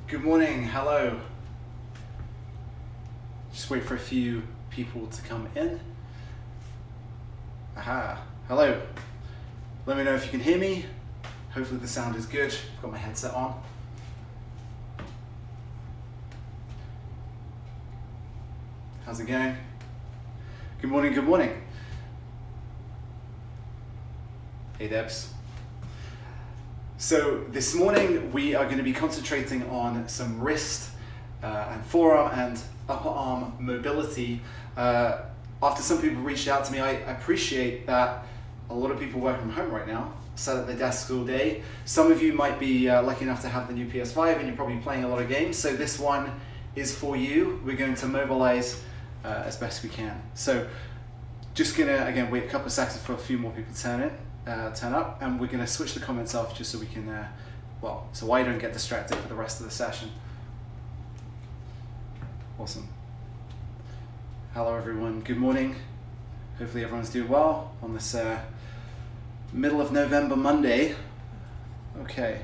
Good morning, hello. Just wait for a few people to come in. Aha, hello. Let me know if you can hear me. Hopefully the sound is good. I've got my headset on. How's it going? Good morning, good morning. Hey Debs. So this morning we are going to be concentrating on some wrist and forearm and upper arm mobility. After some people reached out to me, I appreciate that a lot of people work from home right now, sat at their desks all day. Some of you might be lucky enough to have the new PS5 and you're probably playing a lot of games. So this one is for you. We're going to mobilize as best we can. So just gonna, again, wait a couple of seconds for a few more people to turn up, and we're going to switch the comments off just so we can, so I don't get distracted for the rest of the session. Awesome. Hello everyone, good morning. Hopefully everyone's doing well on this middle of November Monday. Okay,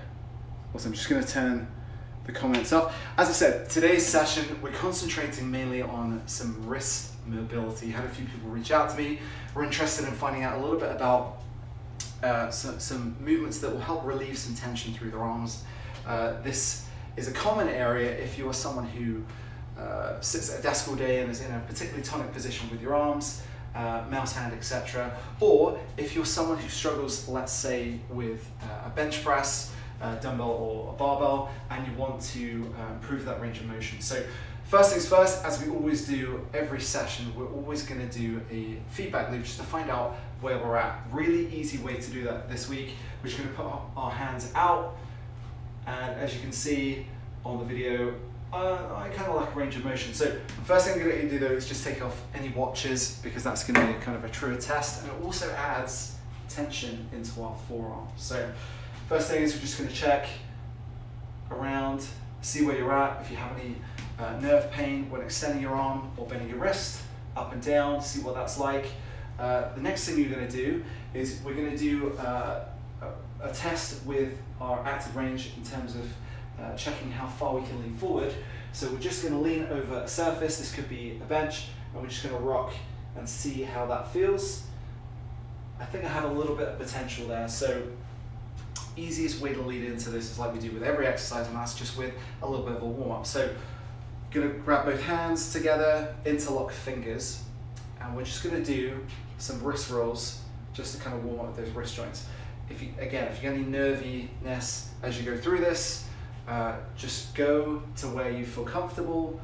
awesome, I'm just going to turn the comments off. As I said, today's session, we're concentrating mainly on some wrist mobility. Had a few people reach out to me. We're interested in finding out a little bit about some movements that will help relieve some tension through their arms. This is a common area if you are someone who sits at a desk all day and is in a particularly tonic position with your arms, mouse hand, etc. Or if you're someone who struggles, let's say, with a bench press, dumbbell or a barbell, and you want to improve that range of motion. So first things first, as we always do every session, we're always going to do a feedback loop just to find out where we're at. Really easy way to do that this week. We're just going to put our hands out, and as you can see on the video, I kind of lack range of motion. So the first thing I'm going to do though is just take off any watches, because that's going to be kind of a truer test, and it also adds tension into our forearm. So first thing is we're just going to check around, see where you're at, if you have any nerve pain when extending your arm or bending your wrist up and down, see what that's like. The next thing you're going to do is we're going to do a test with our active range in terms of checking how far we can lean forward. So we're just going to lean over a surface. This could be a bench, and we're just going to rock and see how that feels. I think I have a little bit of potential there. So easiest way to lead into this is like we do with every exercise, and that's just with a little bit of a warm-up. So going to grab both hands together, interlock fingers, and we're just going to do some wrist rolls just to kind of warm up those wrist joints. If you get any nerviness as you go through this, just go to where you feel comfortable.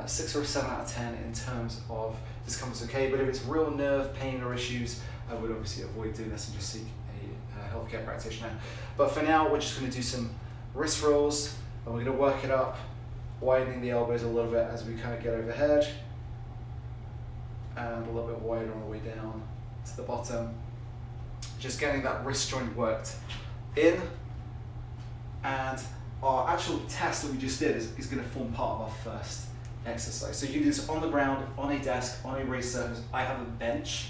6 or a 7 out of 10 in terms of discomfort's okay, but if it's real nerve pain or issues, I would obviously avoid doing this and just seek a healthcare practitioner. But for now, we're just going to do some wrist rolls, and we're going to work it up, widening the elbows a little bit as we kind of get overhead, and a little bit wider on the way down to the bottom. Just getting that wrist joint worked in, and our actual test that we just did is going to form part of our first exercise. So you can do this on the ground, on a desk, on a raised surface. I have a bench,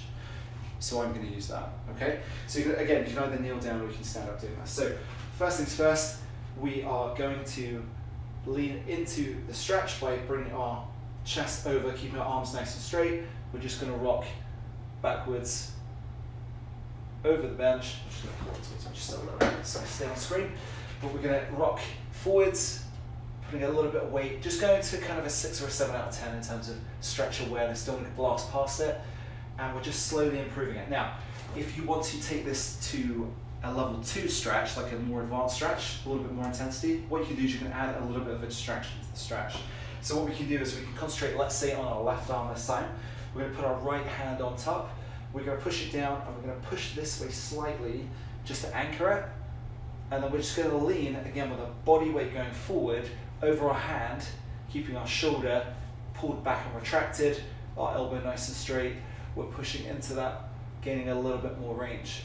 so I'm going to use that, okay? So you can either kneel down or you can stand up doing this. So first things first, we are going to lean into the stretch by bringing our chest over, keeping our arms nice and straight. We're just going to rock backwards over the bench. I'm just going to pull it towards me just a little bit so I stay on screen. But we're going to rock forwards, putting a little bit of weight, just going to kind of a 6 or a 7 out of 10 in terms of stretch awareness. Don't want to blast past it, and we're just slowly improving it. Now, if you want to take this to a level 2 stretch, like a more advanced stretch, a little bit more intensity, what you can do is you can add a little bit of a distraction to the stretch. So what we can do is we can concentrate, let's say, on our left arm this time. We're going to put our right hand on top. We're going to push it down, and we're going to push this way slightly just to anchor it. And then we're just going to lean, again, with our body weight going forward over our hand, keeping our shoulder pulled back and retracted, our elbow nice and straight. We're pushing into that, gaining a little bit more range.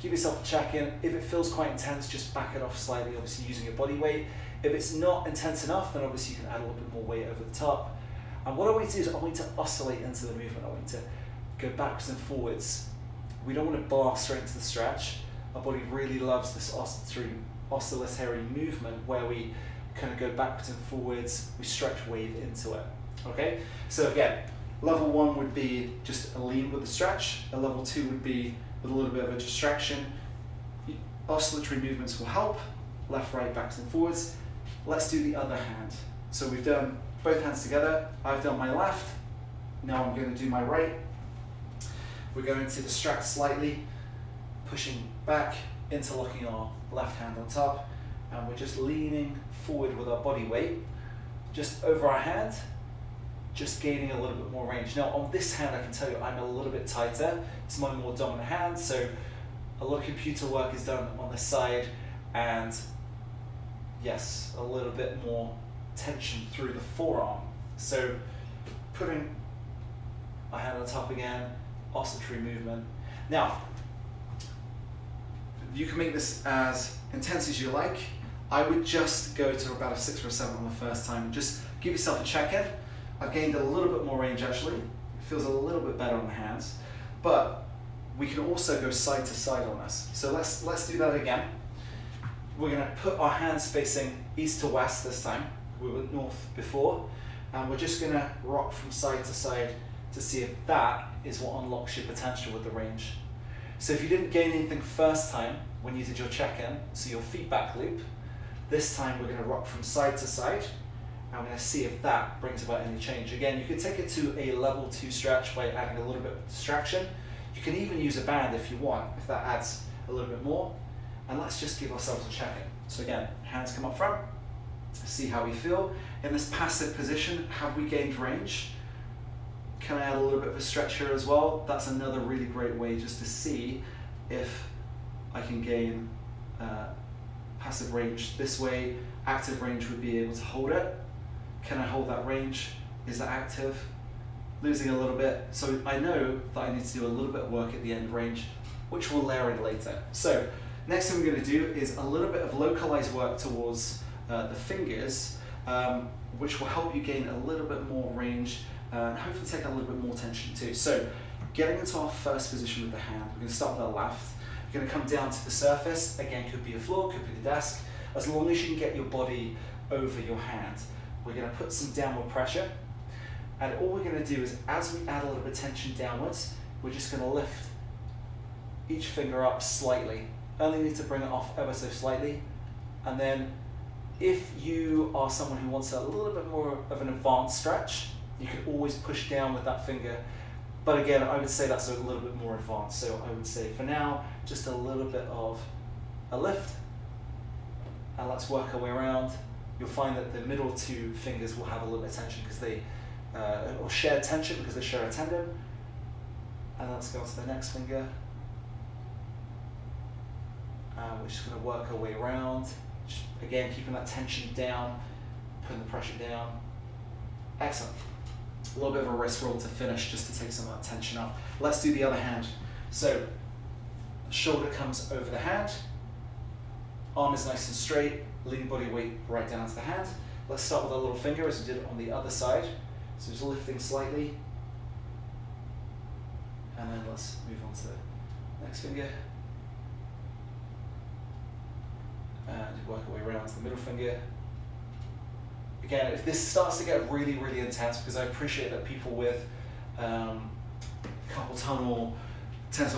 Give yourself a check-in. If it feels quite intense, just back it off slightly, obviously using your body weight. If it's not intense enough, then obviously you can add a little bit more weight over the top. And what I want you to do is I want you to oscillate into the movement. I want you to go backwards and forwards. We don't want to blast straight into the stretch. Our body really loves this oscillatory movement where we kind of go backwards and forwards, we stretch wave into it, okay? So again, level 1 would be just a lean with a stretch, a level 2 would be with a little bit of a distraction. Oscillatory movements will help, left, right, backs and forwards. Let's do the other hand. So we've done both hands together, I've done my left, now I'm going to do my right. We're going to distract slightly, pushing back, interlocking our left hand on top, and we're just leaning forward with our body weight, just over our hand, just gaining a little bit more range. Now on this hand, I can tell you I'm a little bit tighter. It's my more dominant hand, so a lot of computer work is done on this side, and yes, a little bit more tension through the forearm. So putting my hand on top again, oscillatory movement. Now, you can make this as intense as you like. I would just go to about a 6 or a 7 on the first time and just give yourself a check-in. I've gained a little bit more range actually. It feels a little bit better on the hands, but we can also go side to side on this. So let's do that again. We're gonna put our hands facing east to west this time. We were north before, and we're just gonna rock from side to side to see if that is what unlocks your potential with the range. So if you didn't gain anything first time when you did your check-in, so your feedback loop, this time we're going to rock from side to side, and we're going to see if that brings about any change. Again, you could take it to a level 2 stretch by adding a little bit of distraction. You can even use a band if you want, if that adds a little bit more. And let's just give ourselves a check-in. So again, hands come up front, see how we feel. In this passive position, have we gained range? Can I add a little bit of a stretch here as well? That's another really great way just to see if I can gain passive range this way. Active range would be able to hold it. Can I hold that range? Is that active? Losing a little bit. So I know that I need to do a little bit of work at the end range, which we'll layer in later. So next thing we're going to do is a little bit of localized work towards the fingers, which will help you gain a little bit more range and hopefully take a little bit more tension too. So getting into our first position with the hand, we're going to start with our left. You're going to come down to the surface. Again, could be a floor, could be the desk. As long as you can get your body over your hand, we're going to put some downward pressure. And all we're going to do is, as we add a little bit of tension downwards, we're just going to lift each finger up slightly. Only need to bring it off ever so slightly. And then if you are someone who wants a little bit more of an advanced stretch, you can always push down with that finger. But again, I would say that's a little bit more advanced. So I would say for now, just a little bit of a lift. And let's work our way around. You'll find that the middle 2 fingers will have a little bit of tension because they, or shared tension because they share a tendon. And let's go on to the next finger. And we're just going to work our way around. Just, again, keeping that tension down, putting the pressure down. Excellent. A little bit of a wrist roll to finish just to take some of that tension off. Let's do the other hand. So, shoulder comes over the hand, arm is nice and straight, lean body weight right down to the hand. Let's start with a little finger as we did on the other side. So just lifting slightly, and then let's move on to the next finger. And work our way around to the middle finger. Again, if this starts to get really, really intense, because I appreciate that people with carpal tunnel, tennis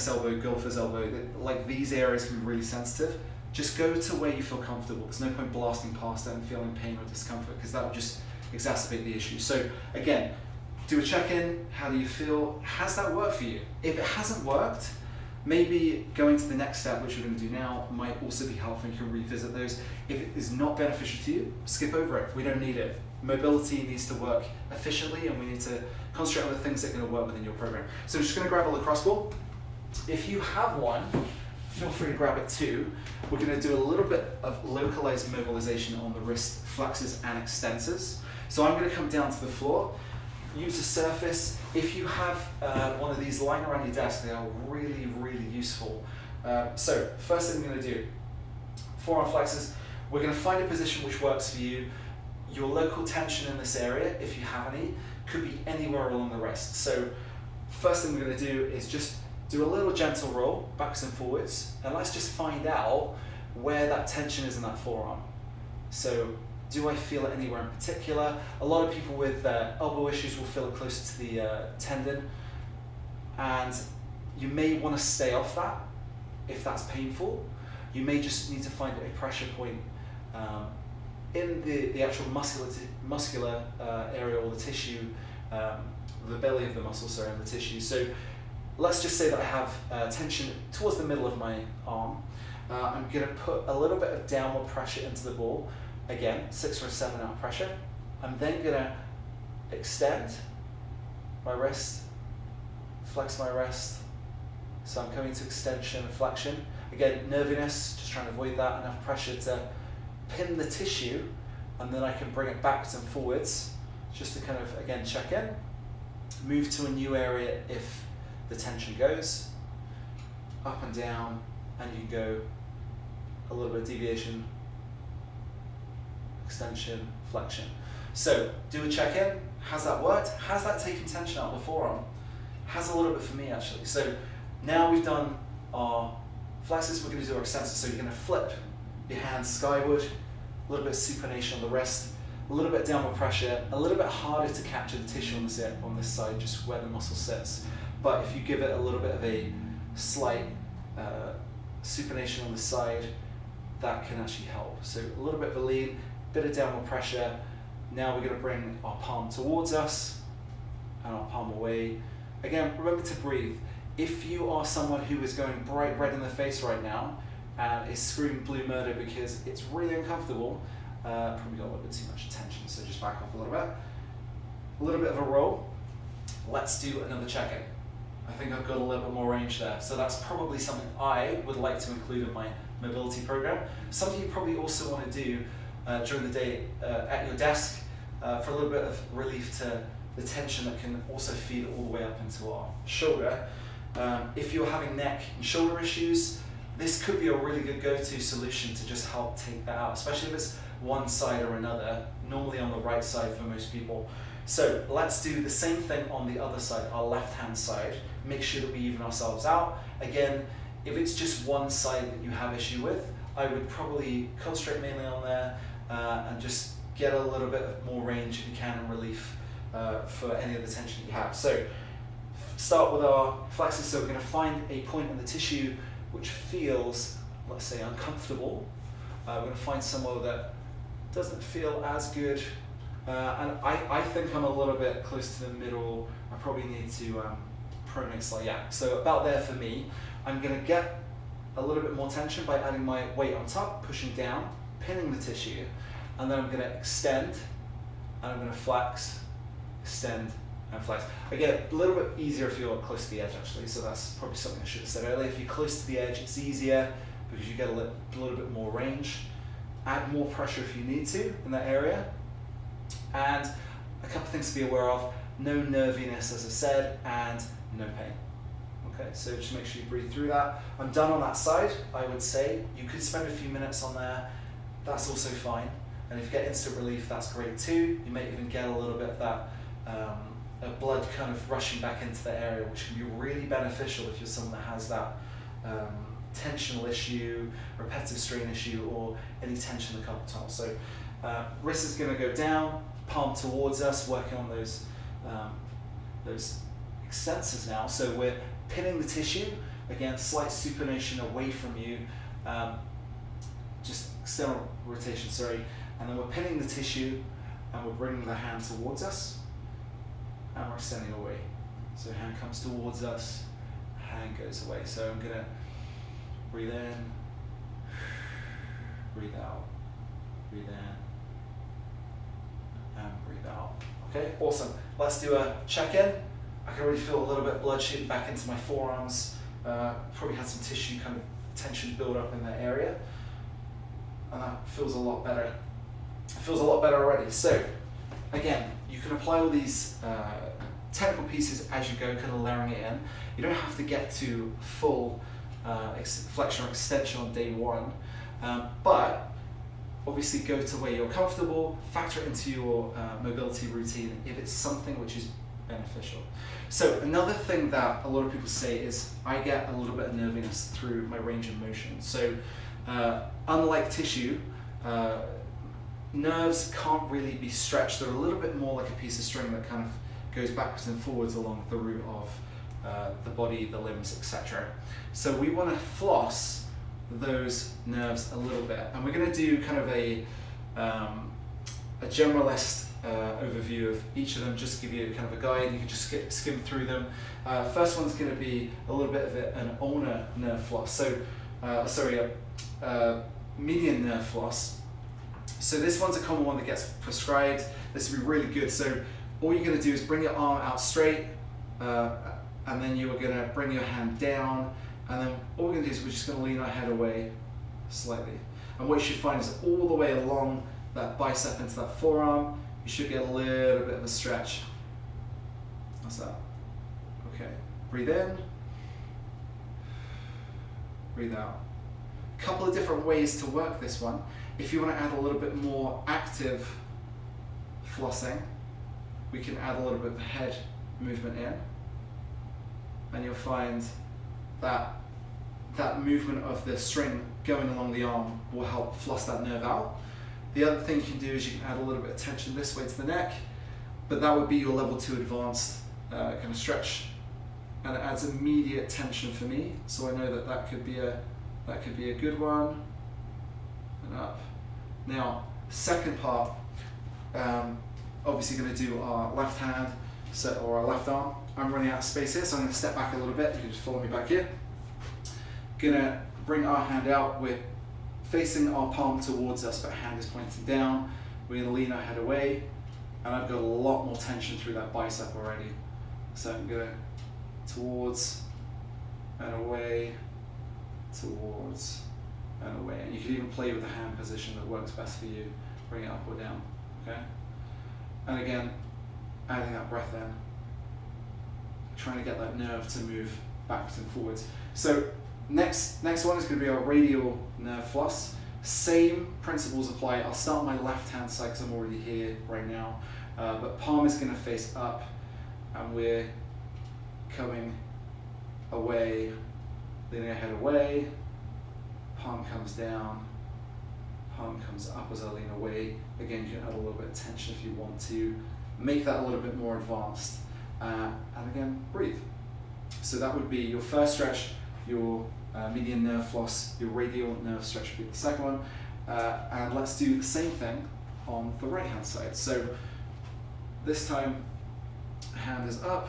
elbow, golfer's elbow, like these areas can be really sensitive. Just go to where you feel comfortable. There's no point blasting past it and feeling pain or discomfort, because that will just exacerbate the issue. So again, do a check-in. How do you feel? Has that worked for you? If it hasn't worked, maybe going to the next step, which we're going to do now, might also be helpful. You can revisit those. If it is not beneficial to you, skip over it. We don't need it. Mobility needs to work efficiently, and we need to concentrate on the things that are going to work within your program. So I'm just going to grab a lacrosse ball. If you have one, feel free to grab it too. We're going to do a little bit of localized mobilization on the wrist flexors and extensors. So I'm going to come down to the floor. Use a surface. If you have one of these lying around your desk, they are really, really useful. So first thing we're going to do, forearm flexors. We're going to find a position which works for you. Your local tension in this area, if you have any, could be anywhere along the wrist. So first thing we're going to do is just do a little gentle roll backwards and forwards, and let's just find out where that tension is in that forearm. So do I feel it anywhere in particular? A lot of people with elbow issues will feel it closer to the tendon, and you may want to stay off that if that's painful. You may just need to find a pressure point in the actual muscular area, or the tissue, the belly of the muscle, sorry, and the tissue. So let's just say that I have tension towards the middle of my arm. I'm going to put a little bit of downward pressure into the ball. Again, 6 or 7 out pressure. I'm then going to extend my wrist, flex my wrist. So I'm coming to extension and flexion. Again, nerviness, just trying to avoid that, enough pressure to pin the tissue, and then I can bring it backwards and forwards, just to kind of, again, check in. Move to a new area if the tension goes. Up and down, and you can go a little bit of deviation, extension, flexion. So do a check-in. Has that worked? Has that taken tension out of the forearm? Has a little bit for me, actually. So now we've done our flexors, we're going to do our extensors. So you're going to flip your hands skyward, a little bit of supination on the wrist, a little bit of downward pressure, a little bit harder to capture the tissue on this side, just where the muscle sits. But if you give it a little bit of a slight supination on the side, that can actually help. So a little bit of a lean, bit of downward pressure. Now we're going to bring our palm towards us and our palm away. Again, remember to breathe. If you are someone who is going bright red in the face right now and is screaming blue murder because it's really uncomfortable, probably got a little bit too much tension, so just back off a little bit. A little bit of a roll. Let's do another check-in. I think I've got a little bit more range there. So that's probably something I would like to include in my mobility program. Something you probably also want to do during the day at your desk for a little bit of relief to the tension that can also feed all the way up into our shoulder. If you're having neck and shoulder issues, this could be a really good go-to solution to just help take that out, especially if it's one side or another, normally on the right side for most people. So let's do the same thing on the other side, our left-hand side. Make sure that we even ourselves out. Again, if it's just one side that you have issue with, I would probably concentrate mainly on there and just get a little bit more range if you can, and relief for any of the tension you have. So start with our flexors. So we're going to find a point in the tissue which feels, let's say, uncomfortable. We're going to find somewhere that doesn't feel as good. And I think I'm a little bit close to the middle. I probably need to pronate slightly. Yeah, so about there for me. I'm going to get a little bit more tension by adding my weight on top, pushing down, pinning the tissue, and then I'm going to extend, and I'm going to flex, extend, and flex. Again, a little bit easier if you're close to the edge, actually, so that's probably something I should have said earlier. If you're close to the edge, it's easier because you get a little bit more range. Add more pressure if you need to in that area. And a couple things to be aware of: no nerviness, as I said, and no pain. Okay, so just make sure you breathe through that. I'm done on that side, I would say. You could spend a few minutes on there, that's also fine. And if you get instant relief, that's great too. You may even get a little bit of that blood kind of rushing back into the area, which can be really beneficial if you're someone that has that tensional issue, repetitive strain issue, or any tension in the carpal tunnel. So wrist is going to go down, palm towards us, working on those extensors now. So we're pinning the tissue, again, slight supination away from you, just external rotation, sorry, and then we're pinning the tissue and we're bringing the hand towards us and we're extending away. So hand comes towards us, hand goes away. So I'm going to breathe in, breathe out, breathe in, and breathe out. Okay, awesome. Let's do a check-in. I can already feel a little bit of blood shooting back into my forearms. Probably had some tissue kind of tension build up in that area. And that feels a lot better. It feels a lot better already. So, again, you can apply all these technical pieces as you go, kind of layering it in. You don't have to get to full flexion or extension on day one, but obviously go to where you're comfortable, factor it into your mobility routine if it's something which is beneficial. So another thing that a lot of people say is I get a little bit of nerviness through my range of motion. So Unlike tissue, nerves can't really be stretched. They're a little bit more like a piece of string that kind of goes backwards and forwards along the route of the body, the limbs, etc. So we want to floss those nerves a little bit, and we're going to do kind of a generalist overview of each of them, just to give you kind of a guide. You can just skim through them. First one's going to be a little bit of an ulnar nerve floss. So, median nerve floss. So this one's a common one that gets prescribed. This would be really good. So all you're going to do is bring your arm out straight, and then you are going to bring your hand down, and then all we're going to do is we're just going to lean our head away slightly. And what you should find is all the way along that bicep into that forearm, you should get a little bit of a stretch. That's that. Okay, breathe in, breathe out. A couple of different ways to work this one. If you want to add a little bit more active flossing, we can add a little bit of head movement in, and you'll find that that movement of the string going along the arm will help floss that nerve out. The other thing you can do is you can add a little bit of tension this way to the neck, but that would be your level 2 advanced kind of stretch, and it adds immediate tension for me, so I know that that could be a good one. And up. Now, second part, obviously going to do our left hand or our left arm. I'm running out of space here, so I'm going to step back a little bit. You can just follow me back here. Gonna bring our hand out. We're facing our palm towards us, but hand is pointing down. We're going to lean our head away, and I've got a lot more tension through that bicep already. So I'm going towards and away, towards and away. And you can even play with the hand position that works best for you. Bring it up or down, okay? And again, adding that breath in, trying to get that nerve to move backwards and forwards. So next one is going to be our radial nerve floss. Same principles apply. I'll start on my left hand side because I'm already here right now, but palm is going to face up, and we're coming away, leaning our head away, palm comes down, palm comes up as I lean away. Again, you can add a little bit of tension if you want to make that a little bit more advanced, and again, breathe. So that would be your first stretch, your median nerve floss, your radial nerve stretch would be the second one, and let's do the same thing on the right hand side. So this time, hand is up,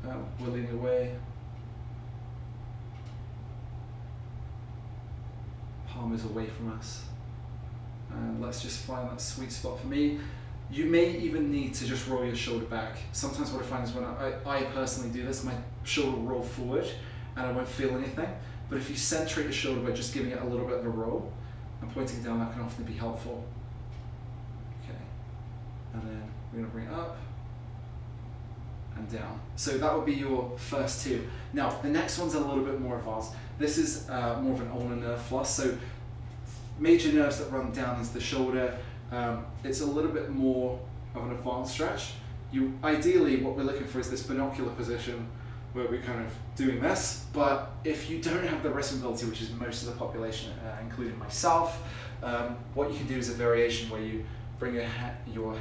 we're leaning away, palm is away from us, and let's just find that sweet spot for me. You may even need to just roll your shoulder back. Sometimes what I find is when I personally do this, my shoulder will roll forward and I won't feel anything. But if you centrate your shoulder by just giving it a little bit of a roll and pointing down, that can often be helpful. Okay, and then we're going to bring it up and down. So that would be your first two. Now, the next one's a little bit more advanced. This is more of an ulnar nerve floss. So major nerves that run down into the shoulder, it's a little bit more of an advanced stretch. Ideally, what we're looking for is this binocular position where we're kind of doing this, but if you don't have the wrist mobility, which is most of the population, including myself, what you can do is a variation where you bring your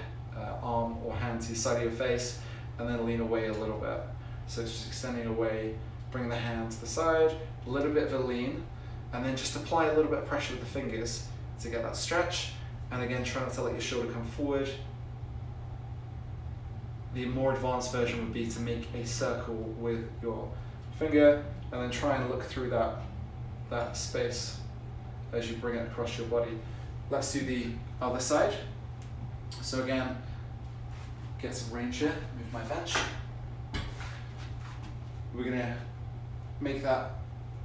arm or hand to the side of your face and then lean away a little bit. So it's just extending away, bringing the hand to the side, a little bit of a lean, and then just apply a little bit of pressure with the fingers to get that stretch. And again, try not to let your shoulder come forward. The more advanced version would be to make a circle with your finger and then try and look through that space as you bring it across your body. Let's do the other side. So again, get some range here, move my bench. We're going to make that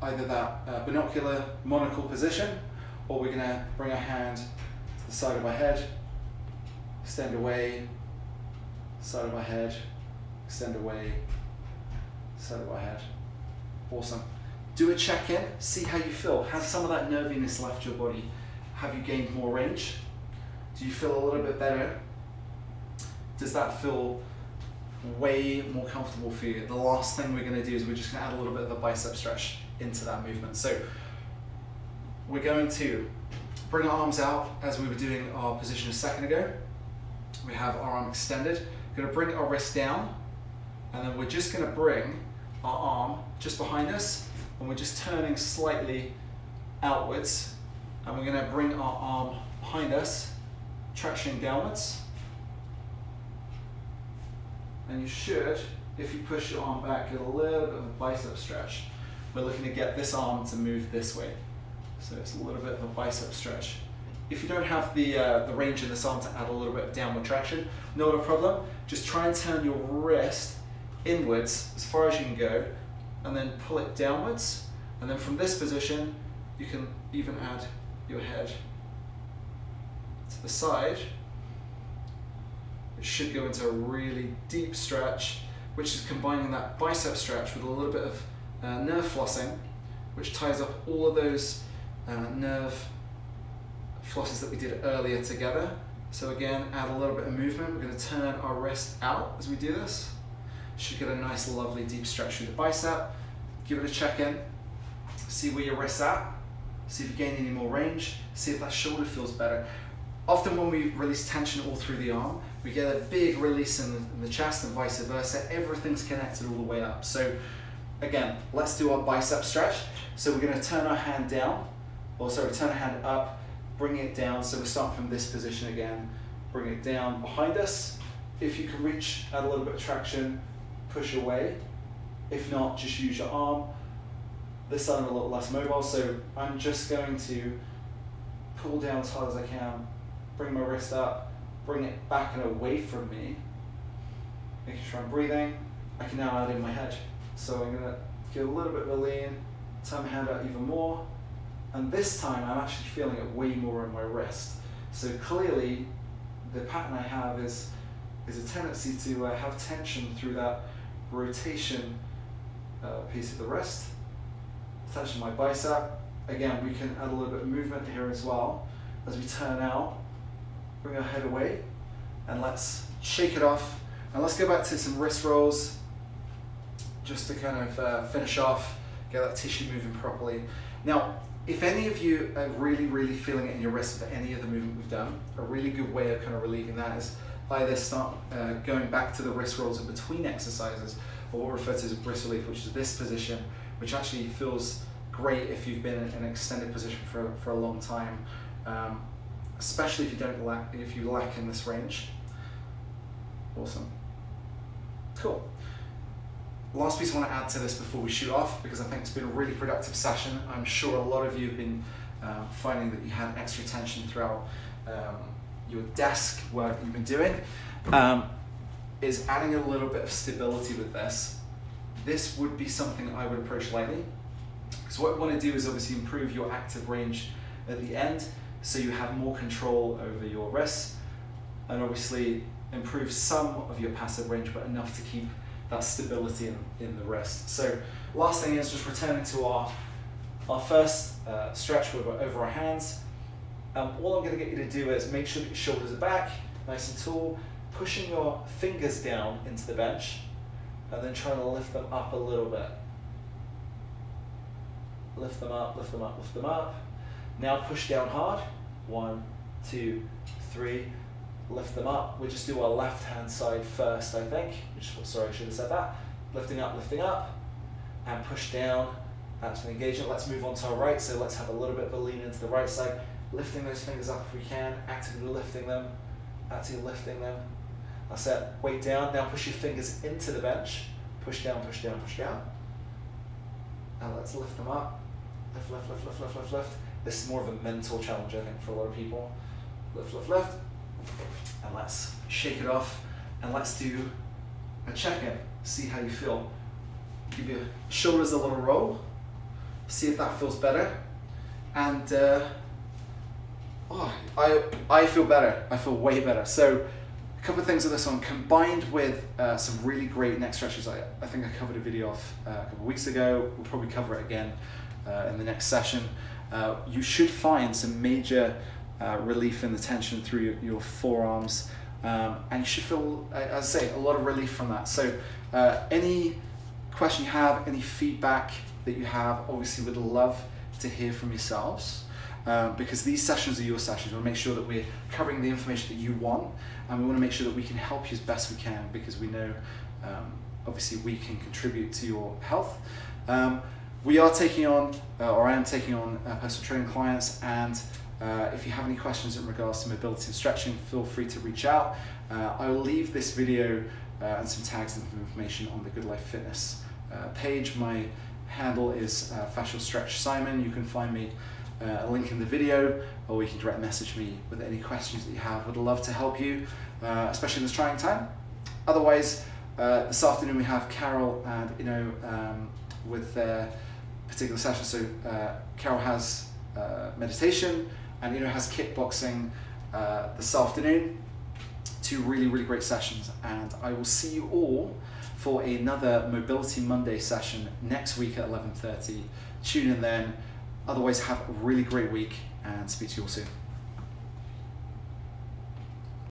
either that binocular monocle position, or we're going to bring our hand to the side of our head, extend away, side of our head, extend away, side of our head. Awesome. Do a check-in, see how you feel. Has some of that nerviness left your body? Have you gained more range? Do you feel a little bit better? Does that feel way more comfortable for you? The last thing we're going to do is we're just going to add a little bit of a bicep stretch. into that movement. So we're going to bring our arms out as we were doing our position a second ago. We have our arm extended. We're going to bring our wrist down, and then we're just going to bring our arm just behind us, and we're just turning slightly outwards, and we're going to bring our arm behind us, traction downwards. And you should, if you push your arm back, get a little bit of a bicep stretch. We're looking to get this arm to move this way. So it's a little bit of a bicep stretch. If you don't have the range in this arm to add a little bit of downward traction, not a problem. Just try and turn your wrist inwards as far as you can go, and then pull it downwards. And then from this position, you can even add your head to the side. It should go into a really deep stretch, which is combining that bicep stretch with a little bit of nerve flossing, which ties up all of those nerve flosses that we did earlier together. So again, add a little bit of movement. We're going to turn our wrist out as we do this. Should get a nice, lovely deep stretch through the bicep. Give it a check-in. See where your wrist's at. See if you gain any more range. See if that shoulder feels better. Often when we release tension all through the arm, we get a big release in the chest and vice versa. Everything's connected all the way up. So again, let's do our bicep stretch. So we're going to turn our hand down, turn our hand up, bring it down. So we're starting from this position again. Bring it down behind us. If you can reach, add a little bit of traction, push away. If not, just use your arm. This side I'm a little less mobile, so I'm just going to pull down as hard as I can, bring my wrist up, bring it back and away from me, making sure I'm breathing. I can now add in my head. So I'm going to get a little bit of a lean, turn my hand out even more, and this time I'm actually feeling it way more in my wrist. So clearly the pattern I have is a tendency to have tension through that rotation piece of the wrist, tension my bicep. Again, we can add a little bit of movement here as well. As we turn out, bring our head away, and let's shake it off. And let's go back to some wrist rolls, just to kind of finish off, get that tissue moving properly. Now, if any of you are really, really feeling it in your wrist with any of the movement we've done, a really good way of kind of relieving that is either start going back to the wrist rolls in between exercises, or what we refer to as a wrist relief, which is this position, which actually feels great if you've been in an extended position for a long time, especially if you lack in this range. Awesome. Cool. Last piece I want to add to this before we shoot off, because I think it's been a really productive session. I'm sure a lot of you have been finding that you had extra tension throughout your desk work that you've been doing, is adding a little bit of stability with this. This would be something I would approach lightly, because what we want to do is obviously improve your active range at the end, so you have more control over your wrists, and obviously improve some of your passive range, but enough to keep that stability in the wrist. So last thing is just returning to our first stretch where we're over our hands. All I'm going to get you to do is make sure that your shoulders are back, nice and tall, pushing your fingers down into the bench, and then trying to lift them up a little bit. Lift them up, lift them up, lift them up. Now push down hard. 1, 2, 3. Lift them up. We'll just do our left hand side first, I think. Sorry, I should have said that. Lifting up, and push down. That's an engagement. Let's move on to our right. So let's have a little bit of a lean into the right side. Lifting those fingers up if we can. Actively lifting them. That's it. Weight down. Now push your fingers into the bench. Push down, push down, push down. And let's lift them up. Lift, lift, lift, lift, lift, lift, lift. This is more of a mental challenge, I think, for a lot of people. Lift, lift, lift. And let's shake it off, and let's do a check-in. See how you feel. Give your shoulders a little roll. See if that feels better. And I feel better. I feel way better. So a couple of things with this one, combined with some really great neck stretches. I think I covered a video off a couple of weeks ago. We'll probably cover it again in the next session. You should find some major relief in the tension through your forearms, and you should feel, as I say, a lot of relief from that. So any question you have, any feedback, that you have. Obviously, we'd love to hear from yourselves because these sessions are your sessions. We want to make sure that we're covering the information that you want, and we want to make sure that we can help you as best we can, because we know obviously we can contribute to your health. We are taking on, or I am taking on personal training clients, and if you have any questions in regards to mobility and stretching, feel free to reach out. I will leave this video and some tags and information on the Good Life Fitness page. My handle is Fascial Stretch Simon. You can find me a link in the video, or you can direct message me with any questions that you have. Would love to help you, especially in this trying time. Otherwise, this afternoon we have Carol and with their particular session. So Carol has meditation, and has kickboxing this afternoon. Two really, really great sessions, and I will see you all for another Mobility Monday session next week at 11:30. Tune in then. Otherwise, have a really great week, and speak to you all soon.